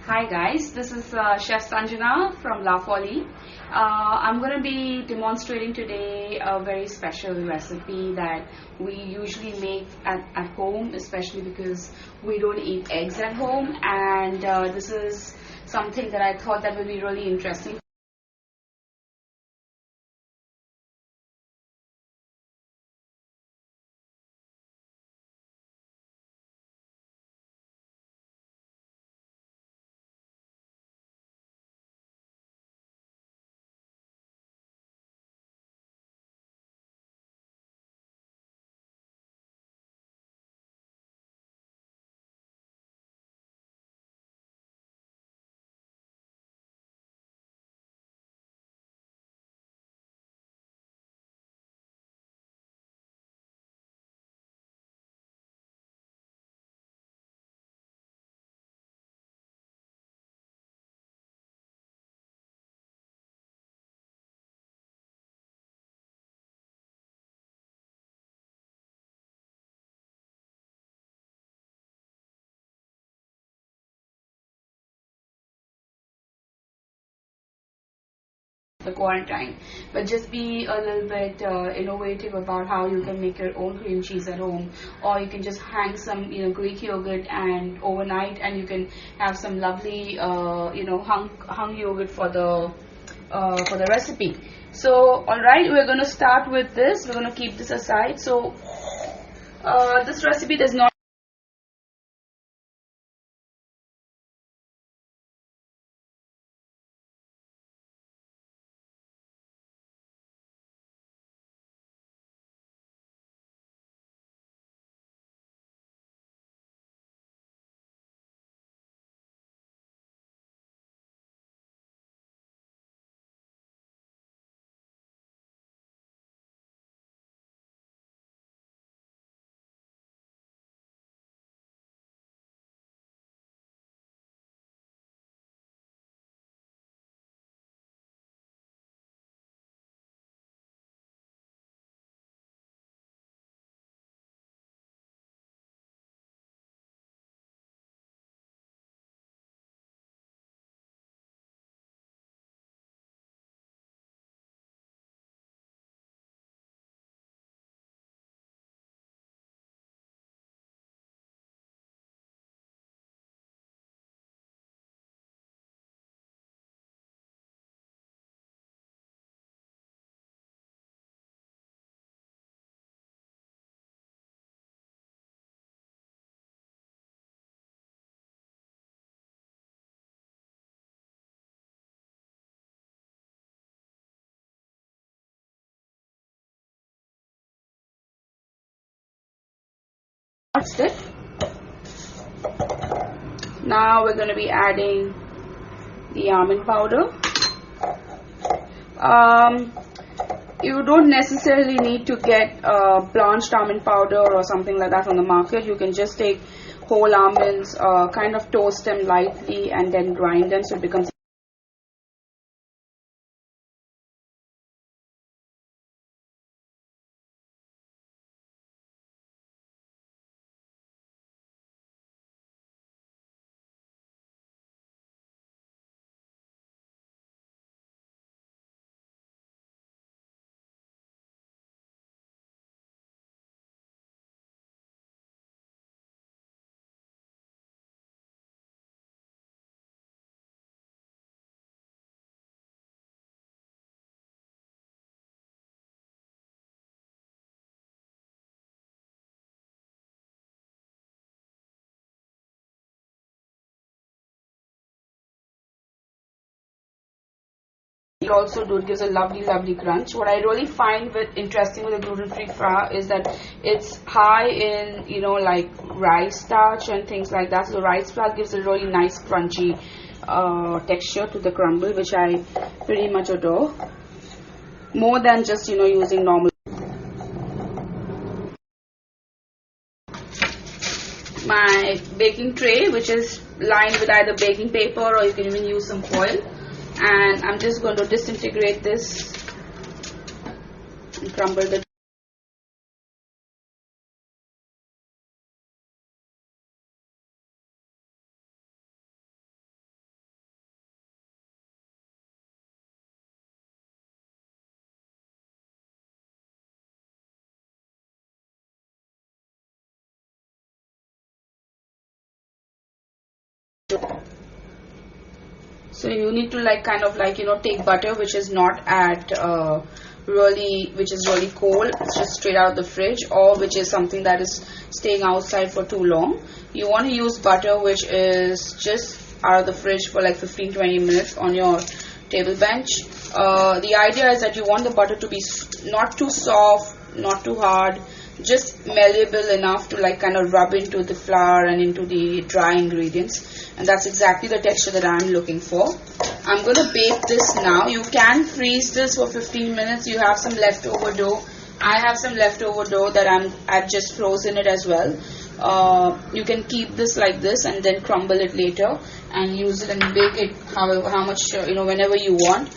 Hi guys, this is Chef Sanjana from La Folly. I'm going to be demonstrating today a very special recipe that we usually make at home, especially because we don't eat eggs at home, and this is something that I thought that would be really interesting. The quarantine, but just be a little bit innovative about how you can make your own cream cheese at home, or you can just hang some Greek yogurt and overnight, and you can have some lovely hung yogurt for the recipe. So all right, we're going to start with this. We're going to keep this aside. So this recipe does not stiff. Now we're going to be adding the almond powder. Um, you don't necessarily need to get blanched almond powder or something like that from the market. You can just take whole almonds, kind of toast them lightly, and then grind them so it becomes it also gives a lovely crunch. What I really find interesting with the gluten-free flour is that it's high in like rice starch and things like that. So the rice flour gives a really nice crunchy texture to the crumble, which I pretty much adore, more than just using normal. My baking tray, which is lined with either baking paper or you can even use some foil, and I'm just going to disintegrate this and crumble the So you need to like kind of like, you know, take butter which is not at which is really cold. It's just straight out of the fridge, or which is something that is staying outside for too long. You want to use butter which is just out of the fridge for like 15-20 minutes on your table bench. The idea is that you want the butter to be not too soft, not too hard, just malleable enough to like kind of rub into the flour and into the dry ingredients, and that's exactly the texture that I'm looking for. I'm going to bake this now. You can freeze this for 15 minutes. You have some leftover dough. I have some leftover dough that I've just frozen it as well. You can keep this like this and then crumble it later and use it and bake it how much you know, whenever you want.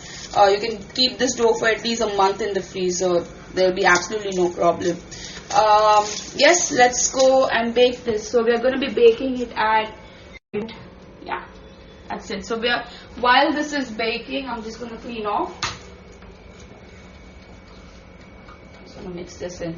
You can keep this dough for at least a month in the freezer. There will be absolutely no problem. Yes, let's go and bake this. So we are going to be baking it at, yeah, that's it. So while this is baking, I'm just going to clean off. So I'm going to mix this in.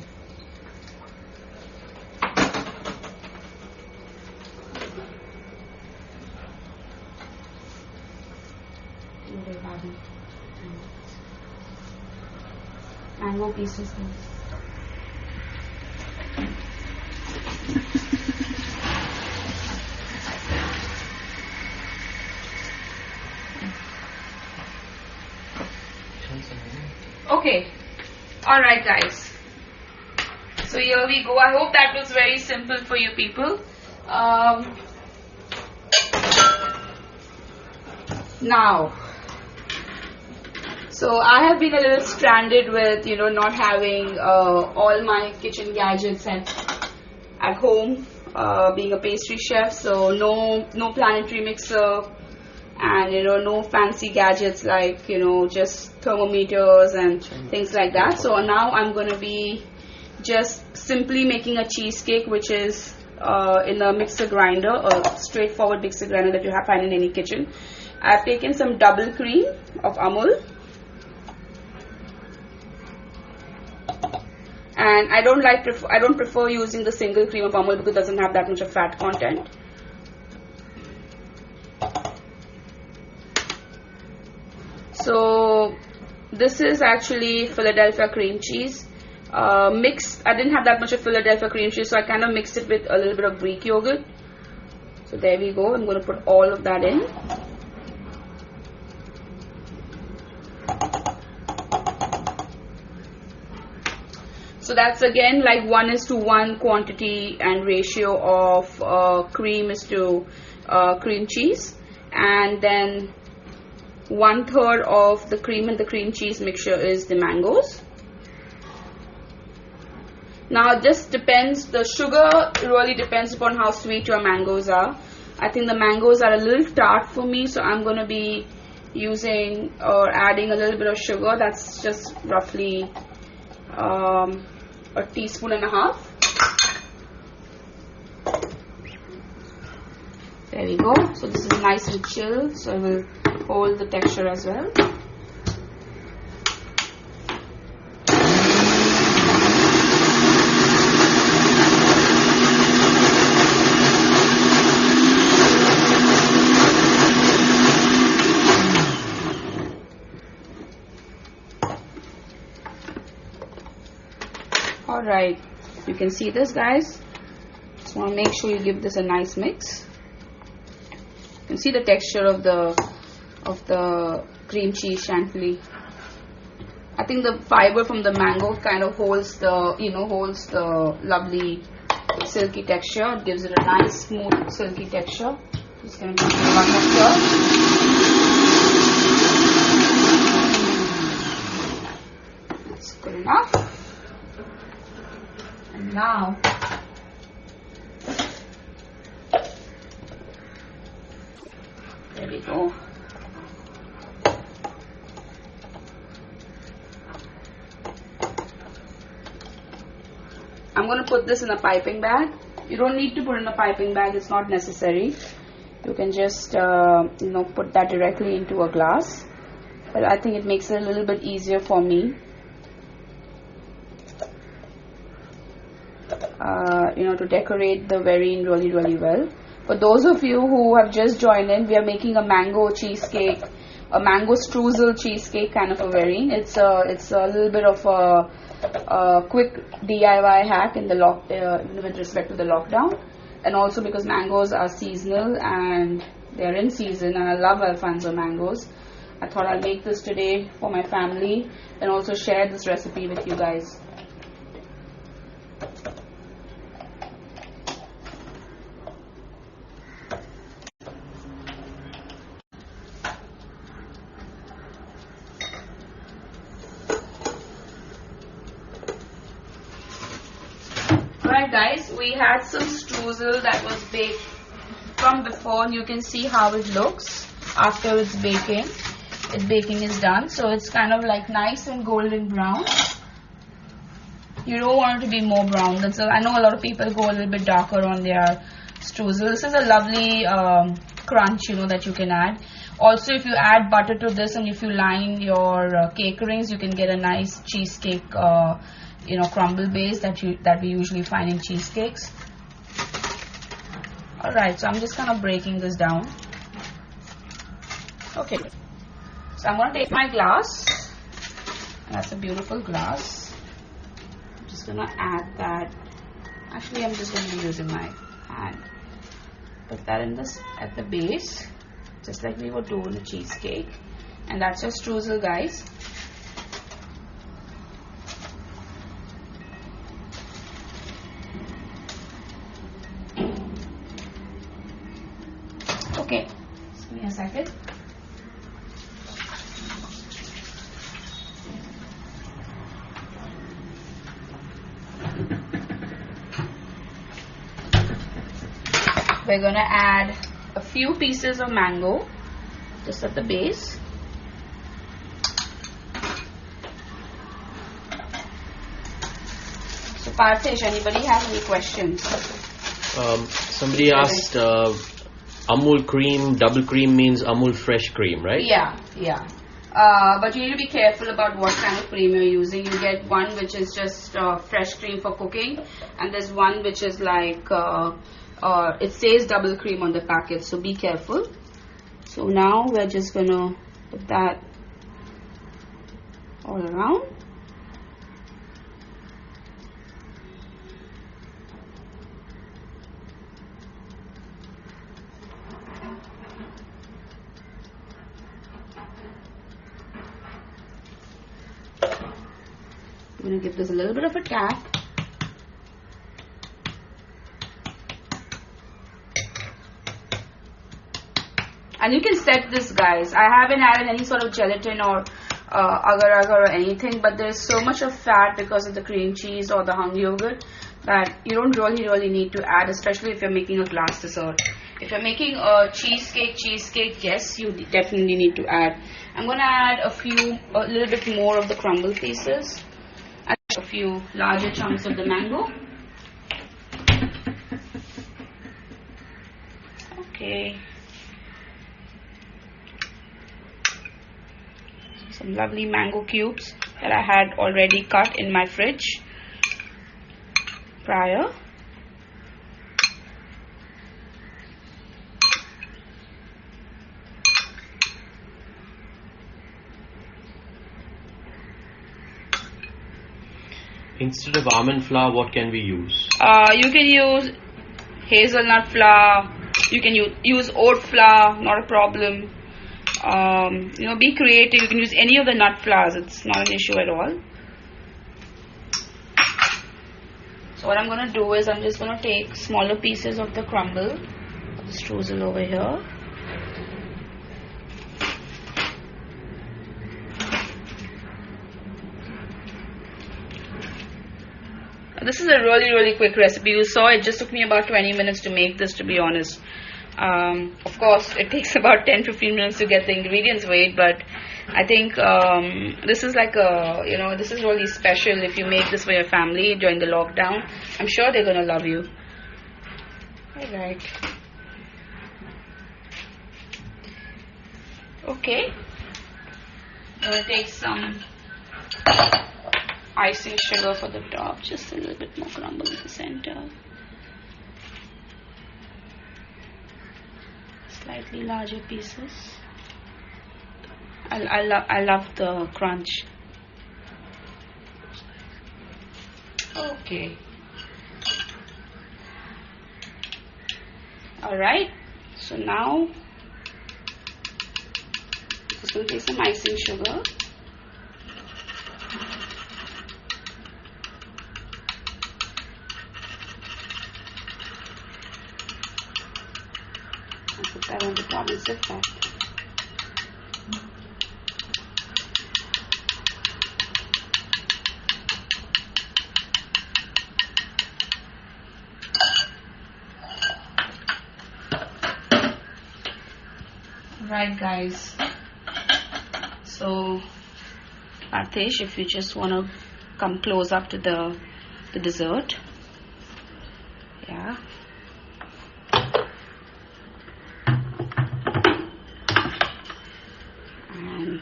Mango pieces. Okay, all right guys, so here we go. I hope that was very simple for you people. Now, so I have been a little stranded with, you know, not having all my kitchen gadgets at home, being a pastry chef. So no planetary mixer, and you know, no fancy gadgets like, you know, just thermometers and things like that. So now I'm going to be just simply making a cheesecake, which is in a mixer grinder, a straightforward mixer grinder that you have find in any kitchen. I've taken some double cream of Amul, and I don't prefer using the single cream of Amul because it doesn't have that much of fat content. So this is actually Philadelphia cream cheese mixed. I didn't have that much of Philadelphia cream cheese, so I kind of mixed it with a little bit of Greek yogurt. So there we go. I'm going to put all of that in. So that's again like 1:1 quantity and ratio of cream is to cream cheese, and then 1/3 of the cream and the cream cheese mixture is the mangoes. Now it just depends, the sugar really depends upon how sweet your mangoes are. I think the mangoes are a little tart for me, so I'm going to be using or adding a little bit of sugar. That's just roughly a teaspoon and a half. There we go. So this is nice and chilled, so I will hold the texture as well. Alright, you can see this, guys. Just want to make sure you give this a nice mix. You can see the texture of the cream cheese chantilly. I think the fiber from the mango kind of holds the lovely silky texture. It gives it a nice smooth silky texture. Just gonna give it one more stir. That's good enough. And now there we go. I'm going to put this in a piping bag. You don't need to put in a piping bag, it's not necessary. You can just put that directly into a glass, but I think it makes it a little bit easier for me to decorate the verrine really well. For those of you who have just joined in, we are making a mango cheesecake, a mango streusel cheesecake kind of a variant. It's a little bit of a quick DIY hack in the with respect to the lockdown, and also because mangoes are seasonal and they're in season, and I love Alfonso mangoes. I thought I'll make this today for my family and also share this recipe with you guys. Alright guys, we had some streusel that was baked from before, and you can see how it looks after it's baking. Its baking is done, so it's kind of like nice and golden brown. You don't want it to be more brown. I know a lot of people go a little bit darker on their streusel. This is a lovely crunch, that you can add. Also, if you add butter to this and if you line your cake rings, you can get a nice cheesecake crumble base that we usually find in cheesecakes. Alright, so I'm just kind of breaking this down. Okay, so I'm going to take my glass. That's a beautiful glass. I'm just going to add that. Actually, I'm just going to be using my hand. Put that at the base, just like we would do in a cheesecake. And that's your streusel, guys. Okay, just give me a second. We're going to add a few pieces of mango just at the base. So Parthish, anybody have any questions? Somebody asked, Amul cream, double cream means Amul fresh cream, right? Yeah. But you need to be careful about what kind of cream you're using. You get one which is just fresh cream for cooking, and there's one which is like it says double cream on the packet, so be careful. So now we're just gonna put that all around. I'm going to give this a little bit of a tap. And you can set this, guys. I haven't added any sort of gelatin or agar-agar or anything, but there's so much of fat because of the cream cheese or the hung yogurt that you don't really need to add, especially if you're making a glass dessert. If you're making a cheesecake, yes, you definitely need to add. I'm going to add a little bit more of the crumble pieces. A few larger chunks of the mango. Okay. Some lovely mango cubes that I had already cut in my fridge prior. Instead of almond flour, what can we use? You can use hazelnut flour. You can use oat flour, not a problem. Be creative. You can use any of the nut flours. It's not an issue at all. So what I'm going to do is I'm just going to take smaller pieces of the crumble, the streusel over here. This is a really quick recipe. You saw it just took me about 20 minutes to make this, to be honest. Of course, it takes about 10-15 minutes to get the ingredients weighed, but I think this is like this is really special if you make this for your family during the lockdown. I'm sure they're going to love you. Alright. Okay. I'm going to take some icing sugar for the top, just a little bit more crumble in the center. slightly larger pieces. I love the crunch. Okay. Alright, so now just going to take some icing sugar. I'll put that on the top and zip that. Right, guys, so Artesh, if you just want to come close up to the dessert. Yeah. And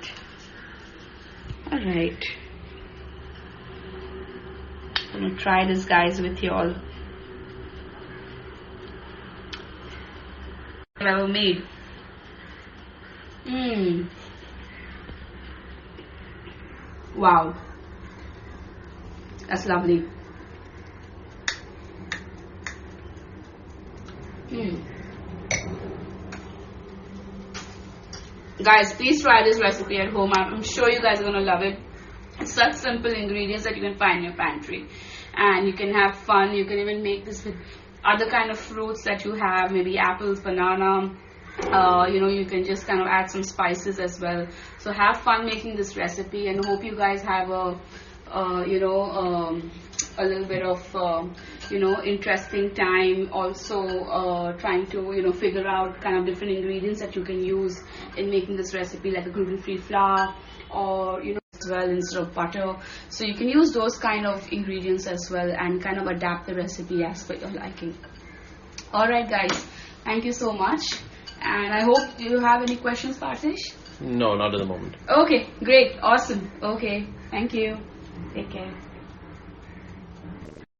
alright, I'm gonna try this, guys, with you all. I've ever made. Wow, that's lovely. Guys, please try this recipe at home. I'm sure you guys are gonna love it. It's such simple ingredients that you can find in your pantry, and you can have fun. You can even make this with other kind of fruits that you have, maybe apples, banana. You can just kind of add some spices as well. So have fun making this recipe, and hope you guys have a little bit of interesting time also trying to figure out kind of different ingredients that you can use in making this recipe, like a gluten-free flour, or as well, instead of butter. So you can use those kind of ingredients as well and kind of adapt the recipe as per your liking. Alright, guys, thank you so much. And I hope, do you have any questions, Partish? No, not at the moment. Okay, great, awesome. Okay, thank you. Take care.